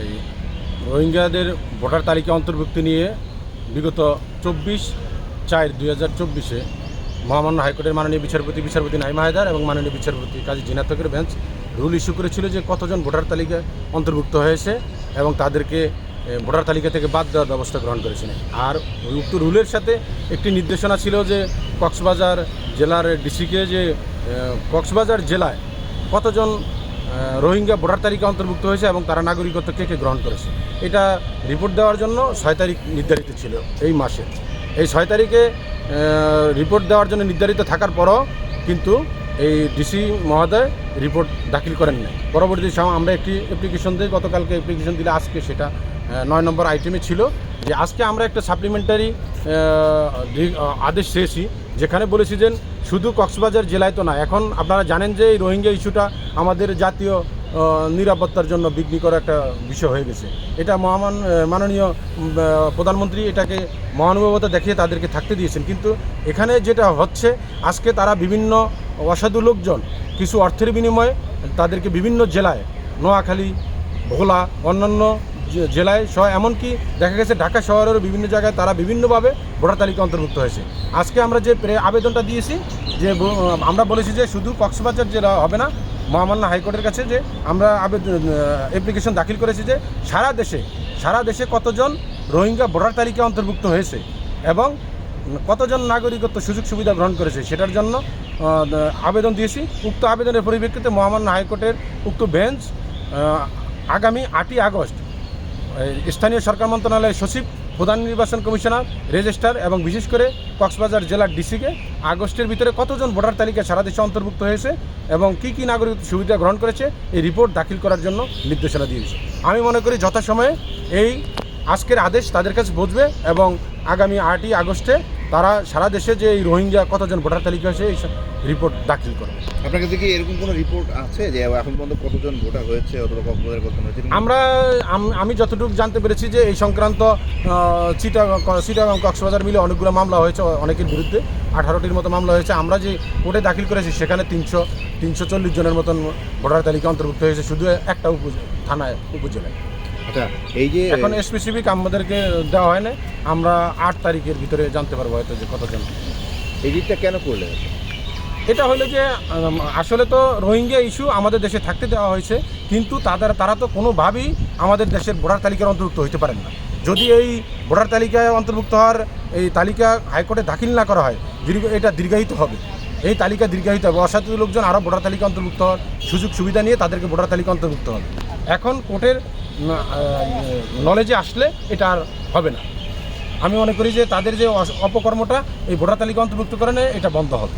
এই রোহিঙ্গাদের ভোটার তালিকা অন্তর্ভুক্তি নিয়ে বিগত 24/4/2024 মহামান্য হাইকোর্টের মাননীয় বিচারপতি নাইমা হায়দার এবং মাননীয় বিচারপতি কাজী জিনাত হকের বেঞ্চ রুল ইস্যু করেছিল যে কতজন ভোটার তালিকায় অন্তর্ভুক্ত হয়েছে এবং তাদেরকে ভোটার তালিকা থেকে বাদ দেওয়ার ব্যবস্থা গ্রহণ করেছেন। আর উক্ত রুলের সাথে একটি নির্দেশনা ছিল যে কক্সবাজার জেলার ডিসিকে যে কক্সবাজার জেলায় কতজন রোহিঙ্গা ভোটার তালিকা অন্তর্ভুক্ত হয়েছে এবং তারা নাগরিকত্ব কে গ্রহণ করেছে, এটা রিপোর্ট দেওয়ার জন্য 6 তারিখ নির্ধারিত ছিল এই মাসে। এই 6 তারিখে রিপোর্ট দেওয়ার জন্য নির্ধারিত থাকার পরও কিন্তু এই ডিসি মহোদয় রিপোর্ট দাখিল করেন নাই। পরবর্তী সময় আমরা একটি অ্যাপ্লিকেশন দিই, গতকালকে অ্যাপ্লিকেশন দিলে আজকে সেটা 9 নম্বর আইটেমে ছিল যে আজকে আমরা একটা সাপ্লিমেন্টারি আদেশ চেয়েছি, যেখানে বলেছি যে শুধু কক্সবাজার জেলায় তো না, এখন আপনারা জানেন যে এই রোহিঙ্গা ইস্যুটা আমাদের জাতীয় নিরাপত্তার জন্য বিঘ্নিকর একটা বিষয় হয়ে গেছে। এটা মাননীয় প্রধানমন্ত্রী এটাকে মহানুভবতা দেখিয়ে তাদেরকে থাকতে দিয়েছেন, কিন্তু এখানে যেটা হচ্ছে আজকে তারা বিভিন্ন অসাধু লোকজন কিছু অর্থের বিনিময়ে তাদেরকে বিভিন্ন জেলায় নোয়াখালী, ভোলা, অন্যান্য জেলায় সহ এমনকি দেখা গেছে ঢাকা শহরেরও বিভিন্ন জায়গায় তারা বিভিন্নভাবে ভোটার তালিকা অন্তর্ভুক্ত হয়েছে। আজকে আমরা যে আবেদনটা দিয়েছি যে আমরা বলেছি যে শুধু কক্সবাজার জেলা হবে না, মহামান্য হাইকোর্টের কাছে যে আমরা অ্যাপ্লিকেশন দাখিল করেছি যে সারা দেশে কতজন রোহিঙ্গা ভোটার তালিকা অন্তর্ভুক্ত হয়েছে এবং কতজন নাগরিকত্ব সুযোগ সুবিধা গ্রহণ করেছে সেটার জন্য আবেদন দিয়েছি। উক্ত আবেদনের পরিপ্রেক্ষিতে মহামান্য হাইকোর্টের উক্ত বেঞ্চ আগামী 8ই আগস্ট স্থানীয় সরকার মন্ত্রণালয়ের সচিব, প্রধান নির্বাচন কমিশনার, রেজিস্ট্রার এবং বিশেষ করে কক্সবাজার জেলার ডিসিকে আগস্টের ভিতরে কতজন ভোটার তালিকা সারা দেশে অন্তর্ভুক্ত হয়েছে এবং কী কী নাগরিক সুবিধা গ্রহণ করেছে এই রিপোর্ট দাখিল করার জন্য নির্দেশনা দিয়েছে। আমি মনে করি যথাসময়ে এই আজকের আদেশ তাদের কাছে পৌঁছবে এবং আগামী 8ই আগস্টে তারা সারা দেশে যে এই রোহিঙ্গা কতজন ভোটার তালিকা হয়েছে এই রিপোর্ট দাখিল করবে। আপনার কাছে কি এরকম কোনো রিপোর্ট আছে যে এখন পর্যন্ত কতজন ভোটার হয়েছে অথবা কক্সবাজারে কতজন হয়েছে? আমি যতটুকু জানতে পেরেছি যে এই সংক্রান্ত চিটাগাং কক্সবাজার মিলে অনেকগুলো মামলা হয়েছে অনেকের বিরুদ্ধে, 18টির মতো মামলা হয়েছে। আমরা যে কোর্টে দাখিল করেছি সেখানে 340 জনের মতন ভোটার তালিকা অন্তর্ভুক্ত হয়েছে শুধু একটা থানায় উপজেলায়। আচ্ছা, এই যে এখন স্পেসিফিক আমাদেরকে দেওয়া হয় না, আমরা 8 তারিখের ভিতরে জানতে পারবো হয়তো যে কতজন। এই জিনিসটা কেন করলেন? এটা হলো যে আসলে তো রোহিঙ্গা ইস্যু আমাদের দেশে থাকতে দেওয়া হয়েছে, কিন্তু তারা তো কোনোভাবেই আমাদের দেশের ভোটার তালিকার অন্তর্ভুক্ত হইতে পারেন না। যদি এই ভোটার তালিকায় অন্তর্ভুক্ত হওয়ার এই তালিকা হাইকোর্টে দাখিল না করা হয় এটা দীর্ঘায়িত হবে, এই তালিকা দীর্ঘায়িত হবে, অসাধু লোকজন আরও ভোটার তালিকা অন্তর্ভুক্ত হওয়ার সুযোগ সুবিধা নিয়ে তাদেরকে ভোটার তালিকা অন্তর্ভুক্ত হবে। এখন কোর্টের নলেজে আসলে এটা আর হবে না। আমি মনে করি যে তাদের যে অপকর্মটা এই ভোটার তালিকা অন্তর্ভুক্ত করে এটা বন্ধ হবে।